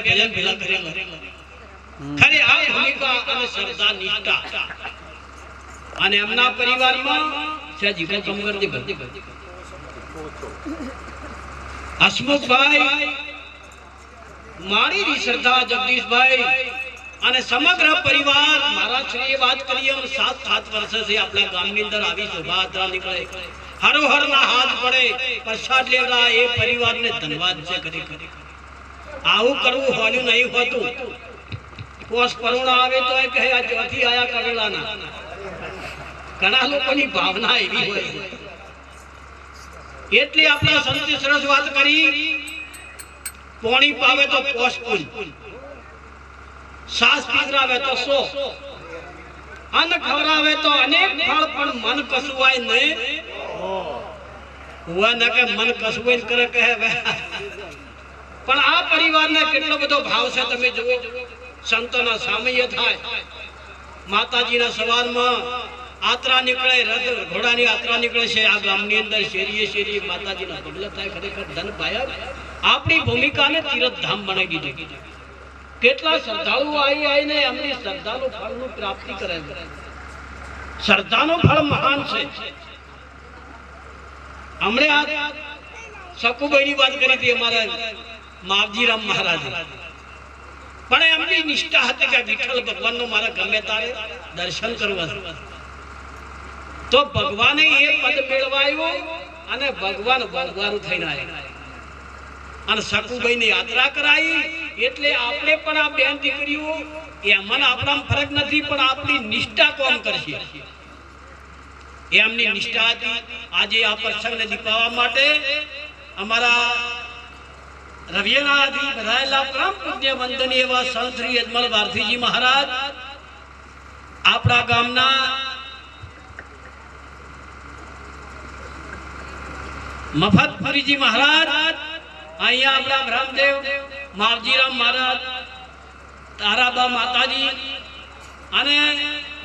પહેલે ભજન ભેલા કરેલા ખરી આ ભૂમિકા અને શ્રદ્ધા નિષ્ઠા અને એમના પરિવારમાં છે જીવન કામ કરતી બધી હસમુખભાઈ મારી શ્રદ્ધા જગદીશભાઈ અને સમગ્ર પરિવાર મારા શ્રીએ વાત કરી એમ 7 વર્ષથી આપણા ગામની અંદર આવી શોભાયાત્રા નીકળે હરોહર ના હાથ પડે પ્રસાદ લેવડા એ પરિવારને ધન્યવાદ છે ખરેખર આવું કરવું હોનું નહીં હોતું કોસ પરોણા આવે તો એ કહે આ ચોથી આયા કરેલાના ઘણા લોકોની ભાવના એવી હોય છે એટલે આપણા સંતે સરસ વાત કરી પોણી પાવે તો પોસ પુલ સાસ પીવરાવે તો 100 અન્ન ખવરાવે તો અનેક ફળ પણ મન કસવાય ને હુઆ ન કે મન કસવાય કરે કહે પણ આ પરિવારને કેટલો બધો ભાવ છે તમે જુઓ સંતોના સામય્ય થાય માતાજીના સવારમાં આત્રા નીકળે રથ ઘોડાની આત્રા નીકળે છે આ ગામની અંદર શેરીએ શેરીએ માતાજીના પગલા થાય ખરેખર ધન પાયા આપણી ભૂમિકાને તીર્થધામ બનાવી દીધું કેટલા શ્રદ્ધાળુ આવીને એમની શ્રદ્ધાનું ફળનું પ્રાપ્તિ કરે છે શ્રદ્ધાનું ફળ મહાન છે હમણે આ સકુભાઈની વાત કરી હતી અમારા માવજીરામ મહારાજ પણ એમની નિષ્ઠા હતી કે વિઠ્ઠલ ભગવાનનો મારા ગમે તારે દર્શન કરવા તો ભગવાને એ પદ મેળવાયું અને ભગવાન ભગવાન થઈને આવ્યા અને સકુભાઈને યાત્રા કરાઈ એટલે આપણે પણ આ બેન દીકરીઓ એમાં આપણા ફરક નથી પણ આપણી નિષ્ઠા કોમ કરશે એમની નિષ્ઠા હતી આજે આ પ્રસંગને દીપાવવા માટે અમારા રવિયાણાથી બધાયેલા પરમ પૂજ્ય વંદનીય એવા સંત શ્રી અજમલ ભારતીજી મહારાજ આપણા ગામના મફતપુરીજી મહારાજ અહીંયા આપણા બ્રહ્મદેવ માવજીરામ મહારાજ તારાબા માતાજી અને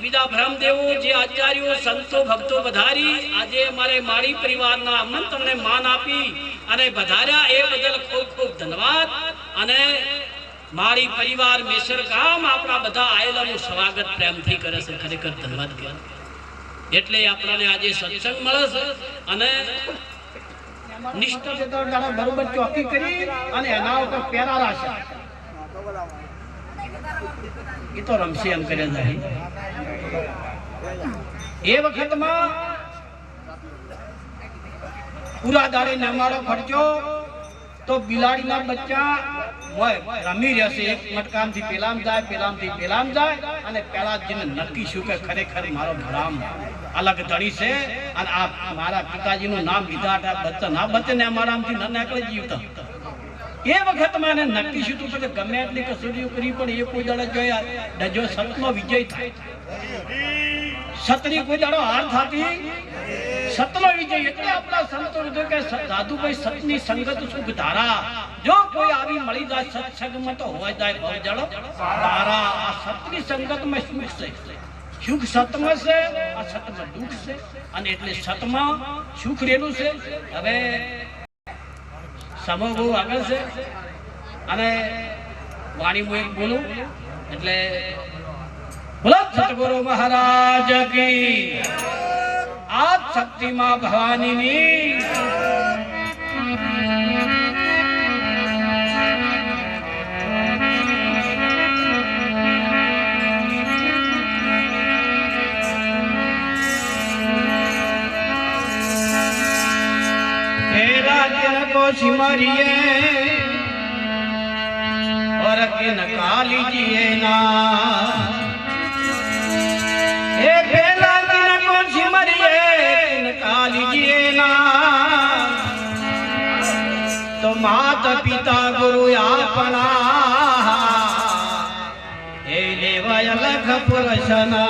બીજા બ્રહ્મદેવો જે આચાર્યો સંતો ભક્તો વધારી આજે અમારે માળી પરિવારના આમંત્રણને માન આપી અને વધાર્યા એ બદલ ખૂબ ખૂબ ધન્યવાદ અને માળી પરિવાર મેસર ગામ આપણા બધા આયેલાનું સ્વાગત પ્રેમથી કરે છે ખરેખર ધન્યવાદ કહેવાય એટલે આપણને આજે સત્સંગ મળે છે અને નિષ્ઠા તો બરોબર ચોકી કરી અને એના ઉપર પેરા રાશે એ તો રમશે એમ કરે નહીં એ વખતમાં પૂરા દાડે નમાડો ખર્ચો તો બિલાડીના બચ્ચા રમી રહેશે એક મટકામથી પેલામ જાય અને પેલા જેને નક્કી શું કે ખરેખર મારો ભરામ અલગ ધણી છે અને આ મારા પિતાજીનું નામ લીધા બચ્ચા ના બચે ને અમારામાંથી ન નીકળે જીવતા એ વખત મને નક્કી શું કે ગમે એટલી કસોટીઓ કરી પણ એ કોઈ દાડો જોયા ડજો સતનો વિજય થાય સતની કોઈ દાડો હાર થતી સતનો વિજય એટલે આપણા સંતો કે દાદુભાઈ સતની સંગત સુખ ધારા જો કોઈ આવી મળી જાય સત્સંગમાં તો હોય જાય બહુ જડો તારા આ સતની સંગતમાં સુખ છે સુખ સતમાં છે આ સતમાં દુઃખ છે અને એટલે સતમાં સુખ રહેલું છે હવે સમો બહુ આગળ છે અને વાણી હું એક બોલું એટલે બોલો સતગુરુ મહારાજ કી આદ શક્તિ માં ભવાનીની को सिमरिए और किन कालीजिए ना हे बेला किन को सिमरिए किन कालीजिए ना तो मात पिता गुरु आपना हे देवय लख पुरुषना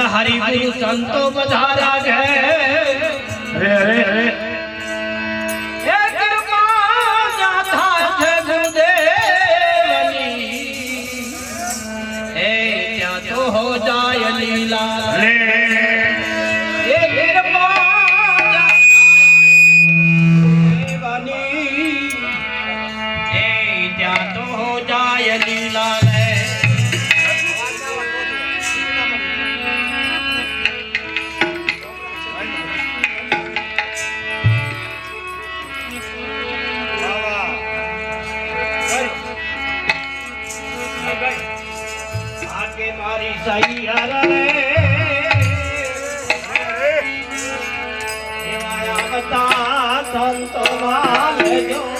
हरि गुरु संतो बधारा है कृपा जाता है गुरुदेवनी આવતા સંતો માલજો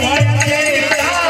હોય છે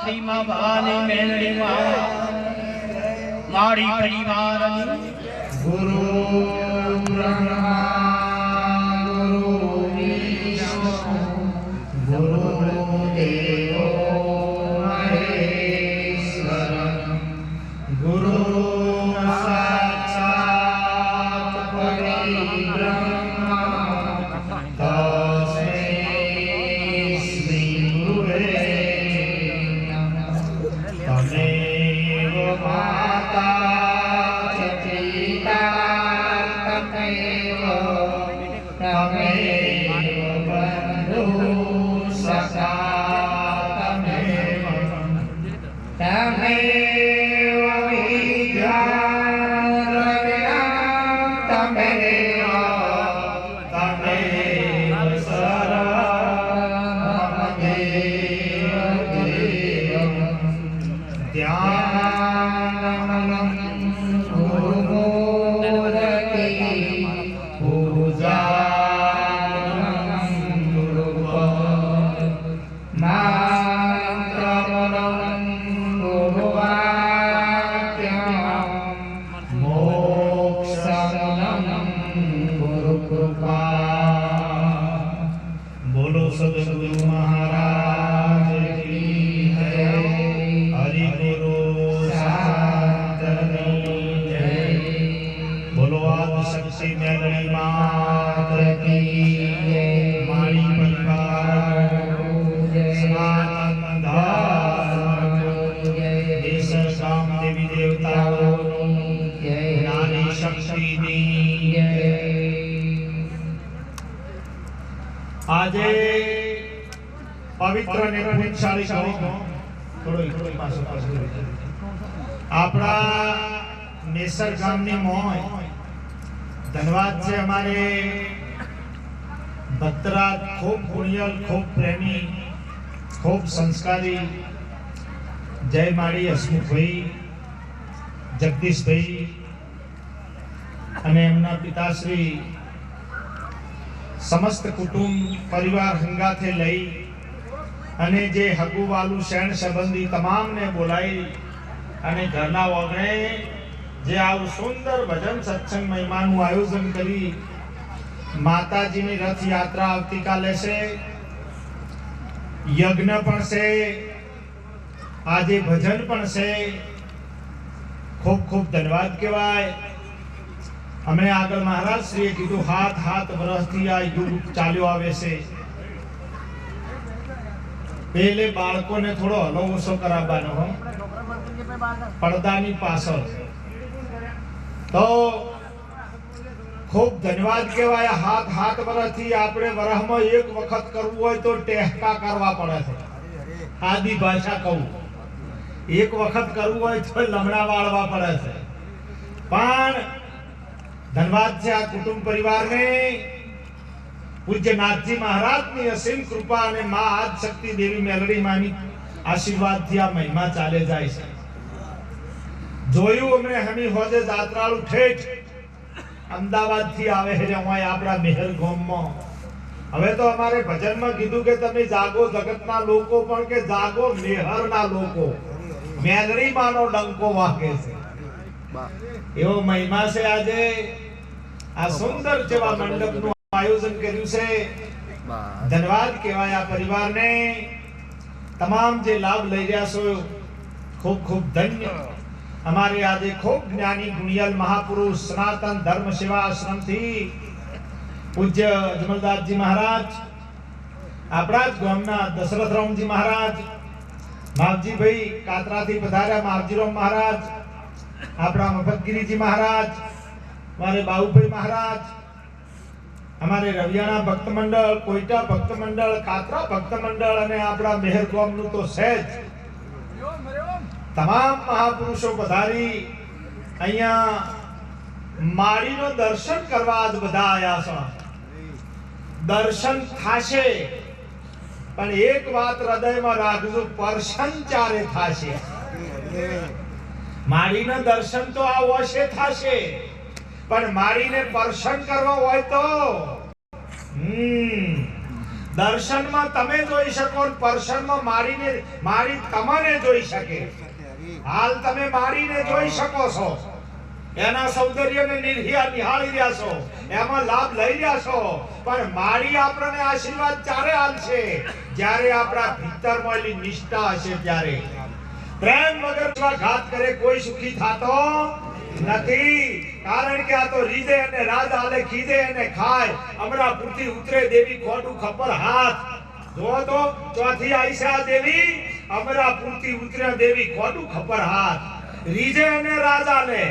ભક્તિમાં ભાની મેળવીમાં મારી પરિવારની ગુરુ બ્રહ્મા ગુરુ વિષ્ણુ ગુરુ દેવો મહેશ્વર ગુરુ સાક્ષાત પરિબ્રહ્મા તસ્મૈ શ્રી ગુરુવે નમઃ તમેવ માતા ચ પિતા તમેવ બંધુ સખા તમેવ વિદ્યા તમેવ શરણં દેવ ધ્યાનં ગુરુમૂર્તિ પૂજાં ગુરુપદ મંત્રમૂલં ગુરુવાક્યં મોક્ષદં ગુરુકૃપા બોલો સદગુરુ મહારાજ કી જય હરિ ગુરુ શાસ્ત્રની જય બોલો આદિશક્તિ મેલડી માત કી જય મારી પરિવાર સનાતન ધર્મ દેશ ગામ દેવી દેવતાઓની જય નારી શક્તિની જય આજે પવિત્ર અને પુણ્યશાળી કહો થોડો પાછો આપણા મેસર ગામની મોય ધન્યવાદ છે અમારે ભક્તરાજ ખૂબ પુણ્યલ ખૂબ પ્રેમી ખૂબ સંસ્કારી જય માળી હસમુખભાઈ જગદીશભાઈ અને એમના પિતાશ્રી સમસ્ત કુટુંબ પરિવાર હંગાથે લઈ અને જે હગુવાલું શેણ સંબંધી તમામને બોલાવી અને ઘરના વગણે જે આવું સુંદર ભજન સત્સંગ મહિમાનું આયોજન કરી માતાજીની રથયાત્રા આવતીકાલે છે યજ્ઞ પણ છે આજે ભજન પણ છે ખૂબ ખૂબ ધન્યવાદ કહેવાય અમે આગળ મહારાજ શ્રીએ કીધું હાથ વર્ષથી આ યુગ ચાલ્યો આવે છે પેલે બાળકોને થોડો હલો ઓછો કરાવવાનો હો પડદાની પાછળ તો ખૂબ ધન્યવાદ કહેવાય હાથ વર્ષથી આપણે વરહમાં એક વખત કરવું હોય તો ટેહકા કરવા પડે છે આદિ ભાષા કહું એક વખત કરવું હોય તો લમણા વાળવા પડે છે પણ ધન્યવાદ છે આ કુટુંબ પરિવારને પૂજ્ય નાથજી મહારાજની અસીમ કૃપા અને માં આદ શક્તિ દેવી મેલડી માની આશીર્વાદથી આ મહિમા ચાલે જાય છે જોયું અમને હમી હોજે જાત્રાળુ ઠેઠ અમદાવાદથી આવે છે અહીંયા આપણા મેહર ગામમાં હવે તો અમારે ભજનમાં કીધું કે તમે જાગો જગતના લોકો પણ કે જાગો મેહરના લોકો મેલડી માનો ડંકો વાગે છે એવો મહિમા છે આજે આ સુંદર જેવા મંડપનું આયોજન કર્યું છે ધન્યવાદ કહેવાય આ પરિવારને તમામ જે લાભ લઈ રહ્યા છો ખૂબ ખૂબ ધન્ય અમારે આજે ખૂબ જ્ઞાની ગુણિયલ મહાપુરુષ સનાતન ધર્મ સેવા આશ્રમથી પૂજ્ય અજમલદાસજી મહારાજ આપણા જ ગામના દશરથરામજી મહારાજ માવજીભાઈ કાતરાથી પધાર્યા માવજીરામ મહારાજ આપણા મફતગીરીજી મહારાજ મારે બાઉભાઈ મહારાજ અમારે રવિયાણા ભક્ત મંડળ કોઈટા ભક્ત મંડળ કાતરા ભક્ત મંડળ અને આપણા મેહર ગામનું તો સહેજ તમામ મહાપુરુષો પધારી અહીંયા માળીનો દર્શન કરવા આજ બધા આયા છે દર્શન થાશે પણ એક વાત હૃદયમાં રાખજો પરશન ચારે થાશે માળીના દર્શન તો આ વર્ષે થાશે પણ માળીને દર્શન કરવા હોય તો દર્શનમાં તમે જોઈ શકો ને પર્શનમાં મારી તમને જોઈ શકે. હાલ તમે મારીને જોઈ શકો છો, એના સૌંદર્યને નિહાળી રહ્યા છો, એમાં લાભ લઈ રહ્યા છો, પણ મારી આપણને આશીર્વાદ ત્યારે આલશે જ્યારે આપણા ભીતરમાં એલી નિષ્ઠા હશે. ત્યારે પ્રેમ વગર ઘાત કરે કોઈ સુખી થાતો નથી. કારણ કે આ તો રીજે અને રાજ આલે, ખીજે અને ખાય, અમરાપુરથી ઉતરે દેવી ખોટું ખપર હાથ. જો તો ચોથી આઈશા દેવી, અમરાપુરથી ઉતરે દેવી ખોટું ખપર હાથ. રીજે અને રાજ આલે,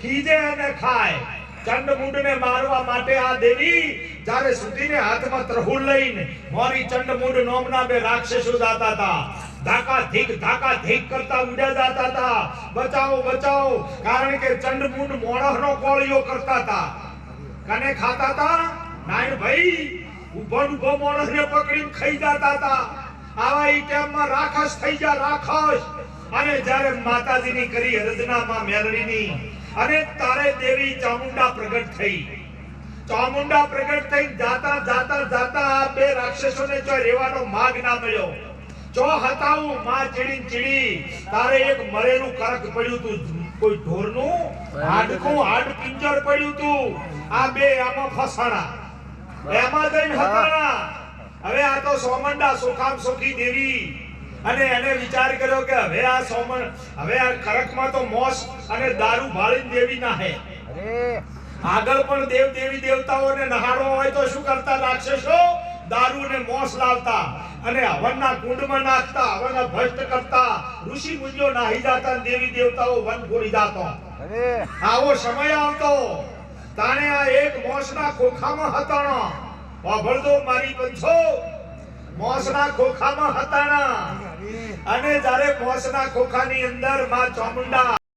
ખીજે અને ખાય, ચંડમુંડને મારવા માટે આ દેવી જ્યારે સુધીને હાથમાં ત્રહુલ લઈને મોરી ચંડમુંડ નોમના બે રાક્ષસો જાતા હતા. ધાકા ધીક કરતા ઉડ્યા જાતા હતા. બચાવો બચાવો, કારણ કે ચંડમુંડ મોણસનો કોળિયો કરતા હતા. કને ખાતા હતા? નાય ભાઈ, ઉભો મોણસને પકડીને ખાઈ જાતા હતા. આવા ઈ ટાઈમમાં રાક્ષસ થઈ જા રાક્ષસ. અને જ્યારે માતાજીની કરી અર્ચનામાં મેલડીની અને તારે દેવી ચામુંડા પ્રગટ થઈ. ચામુંડા પ્રગટ થઈ જાતા આ બે રાક્ષસોને જો રહેવાનો માર્ગ ના મળ્યો. જો હતાવું માં ચીડી તારે એક મરેલું કરક પડ્યું તું, કોઈ ઢોરનું હાડ પિંજર પડ્યું તું. આ બે આમાં ફસાણા, એમાં જઈને હતાણા. હવે આ તો સોમંડા સોખામ સોખી દેવી, અને એને વિચાર કર્યો કે હવે આ કરકમાં તો મોસ અને દારૂ ભાળીને દેવી ના હે. આગળ પણ દેવી દેવતાઓને નહાડવો હોય તો શું કરતા રાક્ષસો? દારૂ ને મોસ લાવતા અને હવનના કુંડમાં નાખતા, હવન ભસ્ટ કરતા. ઋષિ મુનિઓ નાહી જાતા, દેવી દેવતાઓ વન ફોડી જાતો. આવો સમય આવતો તાણે આ એક મોસના ખોખામાં હતાણો. વાભળજો મારી પંછો, મોસના ખોખામાં હતાણા. અને જ્યારે મોસના ખોખાની અંદર માં ચામુંડા